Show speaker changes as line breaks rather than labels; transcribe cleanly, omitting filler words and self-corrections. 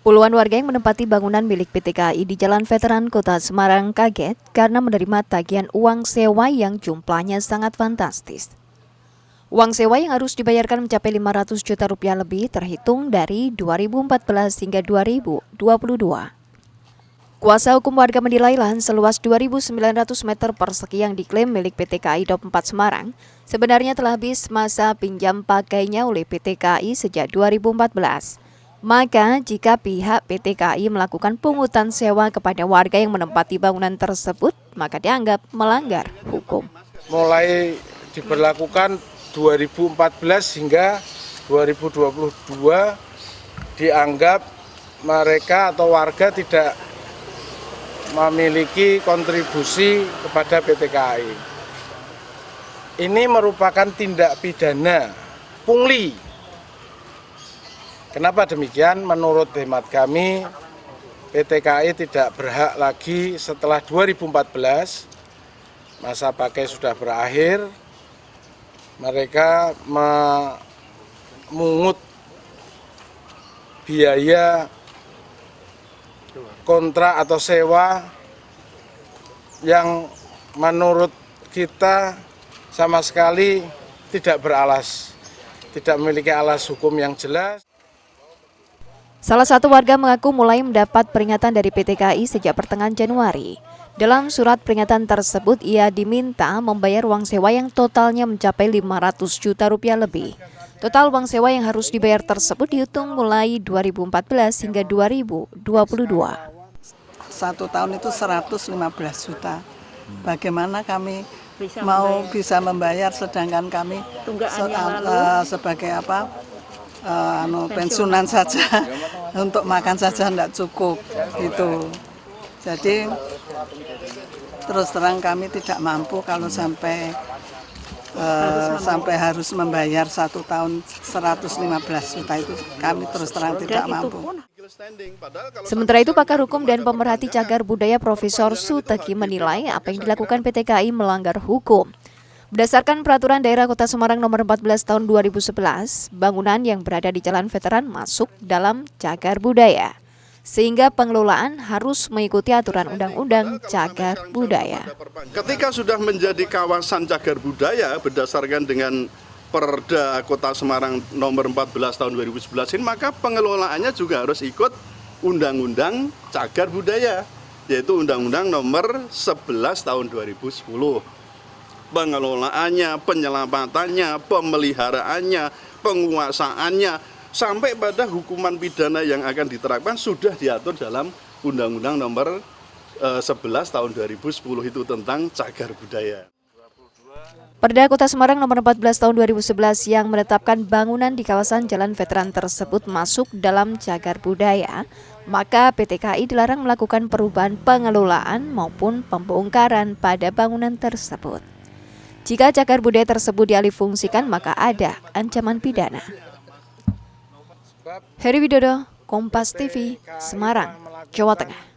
Puluhan warga yang menempati bangunan milik PT KAI di Jalan Veteran Kota Semarang kaget karena menerima tagihan uang sewa yang jumlahnya sangat fantastis. Uang sewa yang harus dibayarkan mencapai 500 juta rupiah lebih terhitung dari 2014 hingga 2022. Kuasa hukum warga menilai lahan seluas 2.900 meter persegi yang diklaim milik PT KAI Daup 4 Semarang sebenarnya telah habis masa pinjam pakainya oleh PT KAI sejak 2014. Maka, jika pihak PT KAI melakukan pungutan sewa kepada warga yang menempati bangunan tersebut, maka dianggap melanggar hukum.
Mulai diberlakukan 2014 hingga 2022, dianggap mereka atau warga tidak memiliki kontribusi kepada PT KAI. Ini merupakan tindak pidana pungli. Kenapa demikian? Menurut hemat kami, PT KAI tidak berhak lagi setelah 2014, masa pakai sudah berakhir, mereka memungut biaya kontrak atau sewa yang menurut kita sama sekali tidak beralas, tidak memiliki alas hukum yang jelas.
Salah satu warga mengaku mulai mendapat peringatan dari PT KAI sejak pertengahan Januari. Dalam surat peringatan tersebut, ia diminta membayar uang sewa yang totalnya mencapai 500 juta rupiah lebih. Total uang sewa yang harus dibayar tersebut dihitung mulai 2014 hingga 2022.
Satu tahun itu 115 juta. Bagaimana kami bisa membayar sedangkan kami sebagai pensiunan saja, untuk makan saja tidak cukup gitu. Jadi terus terang kami tidak mampu kalau sampai harus membayar satu tahun 115 juta itu, kami terus terang tidak mampu.
Sementara itu, pakar hukum dan pemerhati cagar budaya Profesor Suteki menilai apa yang dilakukan PT KAI melanggar hukum. Berdasarkan Peraturan Daerah Kota Semarang Nomor 14 Tahun 2011, bangunan yang berada di Jalan Veteran masuk dalam cagar budaya, sehingga pengelolaan harus mengikuti aturan Undang-Undang Cagar Budaya.
Ketika sudah menjadi kawasan cagar budaya berdasarkan dengan Perda Kota Semarang Nomor 14 Tahun 2011 ini, maka pengelolaannya juga harus ikut Undang-Undang Cagar Budaya, yaitu Undang-Undang Nomor 11 Tahun 2010. Pengelolaannya, penyelamatannya, pemeliharaannya, penguasaannya, sampai pada hukuman pidana yang akan diterapkan sudah diatur dalam Undang-Undang Nomor 11 Tahun 2010 itu tentang cagar budaya.
Perda Kota Semarang Nomor 14 Tahun 2011 yang menetapkan bangunan di kawasan Jalan Veteran tersebut masuk dalam cagar budaya, maka PT KAI dilarang melakukan perubahan pengelolaan maupun pembongkaran pada bangunan tersebut. Jika cagar budaya tersebut dialihfungsikan, maka ada ancaman pidana. Heri Widodo, Kompas TV, Semarang, Jawa Tengah.